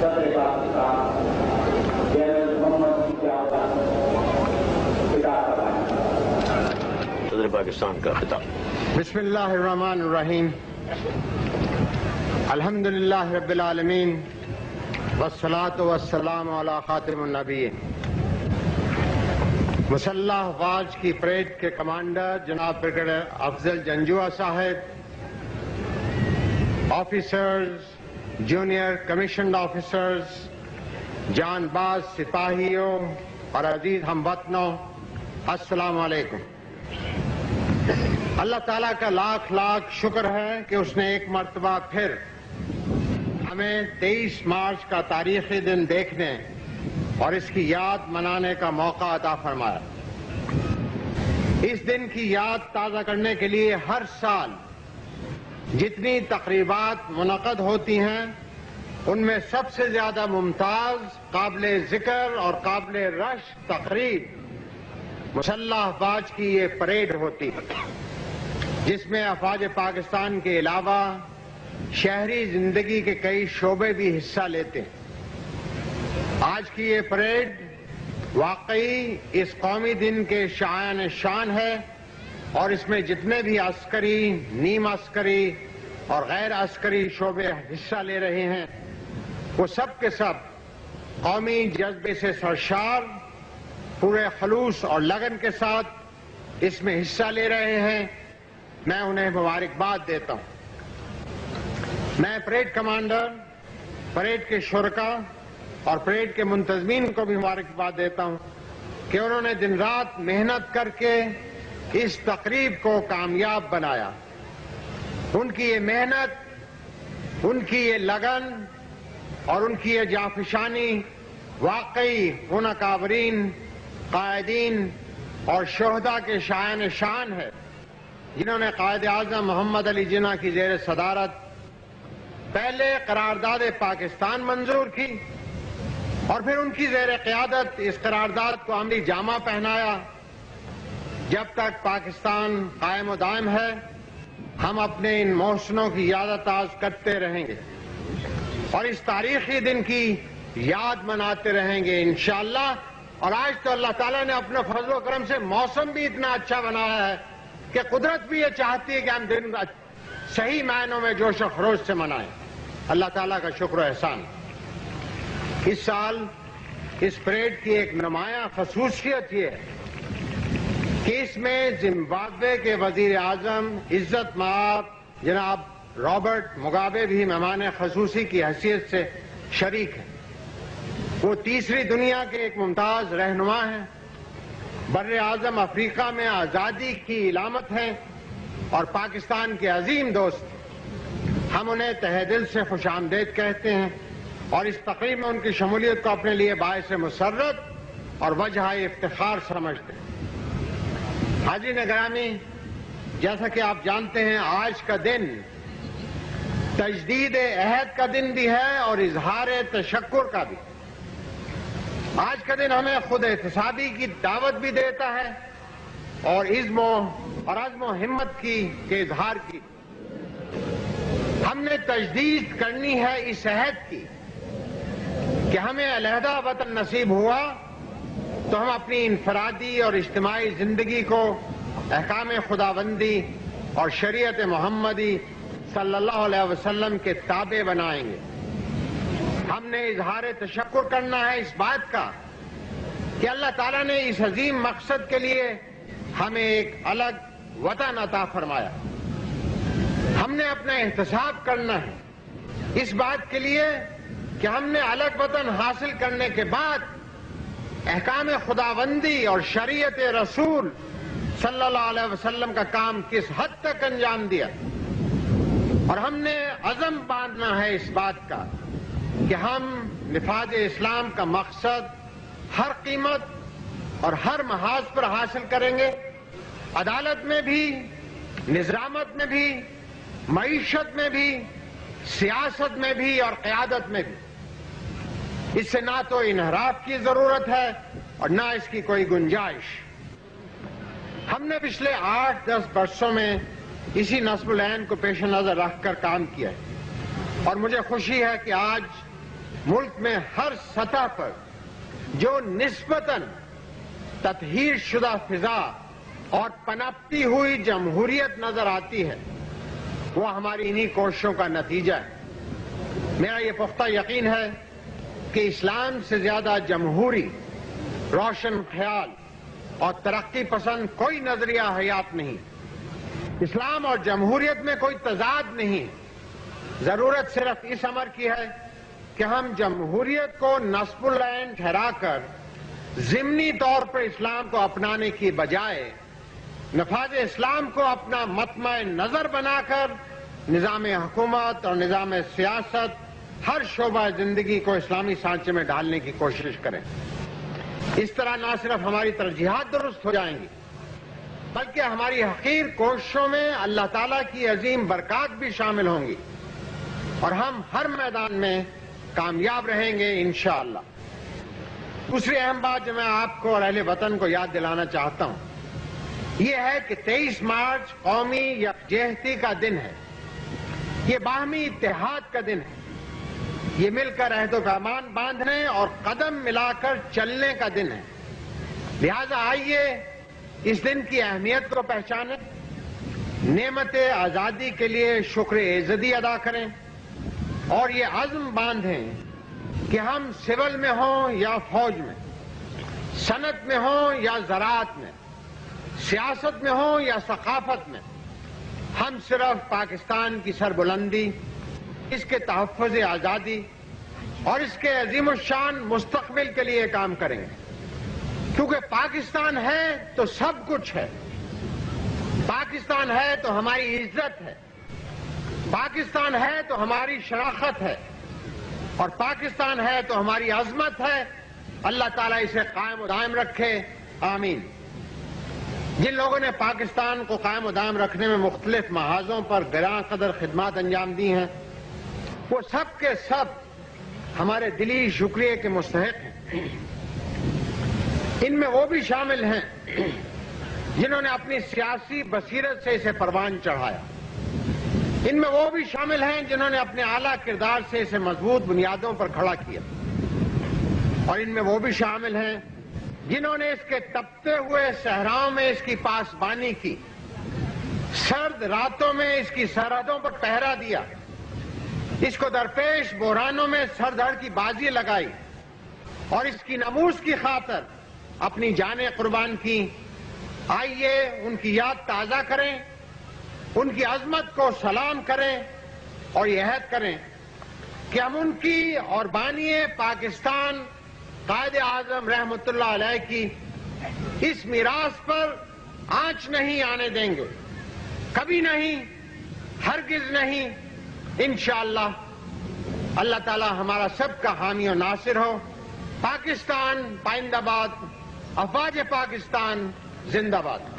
صدر پاکستان جنرل محمد خطاب کرائیں۔ صدر پاکستان کا خطاب۔ بسم اللہ الرحمن الرحیم۔ الحمدللہ رب العالمین والصلاة والسلام علی خاتم النبیین۔ مسلح افواج کی پریڈ کے کمانڈر جناب بریگیڈیئر افضل جنجوعہ صاحب، آفیسرز، جونیئر کمیشنڈ آفیسرز، جان باز سپاہیوں اور عزیز ہم وطنوں، السلام علیکم۔ اللہ تعالیٰ کا لاکھ لاکھ شکر ہے کہ اس نے ایک مرتبہ پھر ہمیں 23 مارچ کا تاریخی دن دیکھنے اور اس کی یاد منانے کا موقع عطا فرمایا۔ اس دن کی یاد تازہ کرنے کے لیے ہر سال جتنی تقریبات منعقد ہوتی ہیں ان میں سب سے زیادہ ممتاز، قابل ذکر اور قابل رشک تقریب مسلح افواج کی یہ پریڈ ہوتی ہے، جس میں افواج پاکستان کے علاوہ شہری زندگی کے کئی شعبے بھی حصہ لیتے ہیں۔ آج کی یہ پریڈ واقعی اس قومی دن کے شایان شان ہے اور اس میں جتنے بھی عسکری، نیم عسکری اور غیر عسکری شعبے حصہ لے رہے ہیں وہ سب کے سب قومی جذبے سے سرشار، پورے خلوص اور لگن کے ساتھ اس میں حصہ لے رہے ہیں۔ میں انہیں مبارکباد دیتا ہوں۔ میں پریڈ کمانڈر، پریڈ کے شرکاء اور پریڈ کے منتظمین کو بھی مبارکباد دیتا ہوں کہ انہوں نے دن رات محنت کر کے اس تقریب کو کامیاب بنایا۔ ان کی یہ محنت، ان کی یہ لگن اور ان کی یہ جانفشانی واقعی ان اکابرین، قائدین اور شہداء کے شایان شان ہے جنہوں نے قائد اعظم محمد علی جناح کی زیر صدارت پہلے قرارداد پاکستان منظور کی اور پھر ان کی زیر قیادت اس قرارداد کو عملی جامہ پہنایا۔ جب تک پاکستان قائم و دائم ہے ہم اپنے ان محسنوں کی یاد تاز کرتے رہیں گے اور اس تاریخی دن کی یاد مناتے رہیں گے انشاءاللہ۔ اور آج تو اللہ تعالیٰ نے اپنے فضل و کرم سے موسم بھی اتنا اچھا بنایا ہے کہ قدرت بھی یہ چاہتی ہے کہ ہم دن صحیح معنوں میں جوش و خروش سے منائیں۔ اللہ تعالیٰ کا شکر و احسان۔ اس سال اس پریڈ کی ایک نمایاں خصوصیت یہ ہے کہ اس میں زمبابوے کے وزیر اعظم عزت مآب جناب رابرٹ مگابے بھی مہمان خصوصی کی حیثیت سے شریک ہیں۔ وہ تیسری دنیا کے ایک ممتاز رہنما ہیں، بر اعظم افریقہ میں آزادی کی علامت ہیں اور پاکستان کے عظیم دوست ہیں۔ ہم انہیں تہہ دل سے خوش آمدید کہتے ہیں اور اس تقریب میں ان کی شمولیت کو اپنے لیے باعث مسرت اور وجہ افتخار سمجھتے ہیں۔ حاضرین گرامی، جیسا کہ آپ جانتے ہیں آج کا دن تجدید عہد کا دن بھی ہے اور اظہار تشکر کا بھی۔ آج کا دن ہمیں خود احتسابی کی دعوت بھی دیتا ہے اور عزم و ہمت کے اظہار کی۔ ہم نے تجدید کرنی ہے اس عہد کی کہ ہمیں علیحدہ وطن نصیب ہوا تو ہم اپنی انفرادی اور اجتماعی زندگی کو احکام خداوندی اور شریعت محمدی صلی اللہ علیہ وسلم کے تابع بنائیں گے۔ ہم نے اظہار تشکر کرنا ہے اس بات کا کہ اللہ تعالیٰ نے اس عظیم مقصد کے لیے ہمیں ایک الگ وطن عطا فرمایا۔ ہم نے اپنا احتساب کرنا ہے اس بات کے لیے کہ ہم نے الگ وطن حاصل کرنے کے بعد احکام خداوندی اور شریعت رسول صلی اللہ علیہ وسلم کا کام کس حد تک انجام دیا، اور ہم نے عزم باندھنا ہے اس بات کا کہ ہم نفاذ اسلام کا مقصد ہر قیمت اور ہر محاذ پر حاصل کریں گے، عدالت میں بھی، نظامت میں بھی، معیشت میں بھی، سیاست میں بھی اور قیادت میں بھی۔ اس سے نہ تو انحراف کی ضرورت ہے اور نہ اس کی کوئی گنجائش۔ ہم نے پچھلے 8-10 برسوں میں اسی نصب العین کو پیش نظر رکھ کر کام کیا ہے اور مجھے خوشی ہے کہ آج ملک میں ہر سطح پر جو نسبتاً تطہیر شدہ فضا اور پنپتی ہوئی جمہوریت نظر آتی ہے وہ ہماری انہی کوششوں کا نتیجہ ہے۔ میرا یہ پختہ یقین ہے کہ اسلام سے زیادہ جمہوری، روشن خیال اور ترقی پسند کوئی نظریہ حیات نہیں۔ اسلام اور جمہوریت میں کوئی تضاد نہیں، ضرورت صرف اس امر کی ہے کہ ہم جمہوریت کو نصب العین ٹھہرا کر ضمنی طور پر اسلام کو اپنانے کی بجائے نفاذ اسلام کو اپنا مطمع نظر بنا کر نظام حکومت اور نظام سیاست ہر شعبہ زندگی کو اسلامی سانچے میں ڈالنے کی کوشش کریں۔ اس طرح نہ صرف ہماری ترجیحات درست ہو جائیں گی بلکہ ہماری حقیر کوششوں میں اللہ تعالیٰ کی عظیم برکات بھی شامل ہوں گی اور ہم ہر میدان میں کامیاب رہیں گے انشاءاللہ۔ دوسری اہم بات جو میں آپ کو اور اہل وطن کو یاد دلانا چاہتا ہوں یہ ہے کہ 23 مارچ قومی یکجہتی کا دن ہے، یہ باہمی اتحاد کا دن ہے، یہ مل کر عہد و پیمان باندھنے اور قدم ملا کر چلنے کا دن ہے۔ لہذا آئیے اس دن کی اہمیت کو پہچانیں، نعمت آزادی کے لیے شکر ایزدی ادا کریں اور یہ عزم باندھیں کہ ہم سول میں ہوں یا فوج میں، صنعت میں ہوں یا زراعت میں، سیاست میں ہوں یا ثقافت میں، ہم صرف پاکستان کی سربلندی، اس کے تحفظ آزادی اور اس کے عظیم الشان مستقبل کے لیے کام کریں گے، کیونکہ پاکستان ہے تو سب کچھ ہے، پاکستان ہے تو ہماری عزت ہے، پاکستان ہے تو ہماری شناخت ہے اور پاکستان ہے تو ہماری عظمت ہے۔ اللہ تعالیٰ اسے قائم و دائم رکھے، آمین۔ جن لوگوں نے پاکستان کو قائم و دائم رکھنے میں مختلف محاذوں پر گراں قدر خدمات انجام دی ہیں وہ سب کے سب ہمارے دلی شکریہ کے مستحق ہیں۔ ان میں وہ بھی شامل ہیں جنہوں نے اپنی سیاسی بصیرت سے اسے پروان چڑھایا، ان میں وہ بھی شامل ہیں جنہوں نے اپنے اعلیٰ کردار سے اسے مضبوط بنیادوں پر کھڑا کیا، اور ان میں وہ بھی شامل ہیں جنہوں نے اس کے تپتے ہوئے صحراؤں میں اس کی پاسبانی کی، سرد راتوں میں اس کی سرحدوں پر پہرا دیا، اس کو درپیش بحرانوں میں سر دھڑ کی بازی لگائی اور اس کی نموز کی خاطر اپنی جانیں قربان کی۔ آئیے ان کی یاد تازہ کریں، ان کی عظمت کو سلام کریں اور یہ عہد کریں کہ ہم ان کی اور بانی پاکستان قائد اعظم رحمت اللہ علیہ کی اس میراث پر آنچ نہیں آنے دیں گے، کبھی نہیں، ہرگز نہیں، انشاءاللہ۔ اللہ تعالی ہمارا سب کا حامی و ناصر ہو۔ پاکستان پائندہ باد، افواج پاکستان زندہ باد۔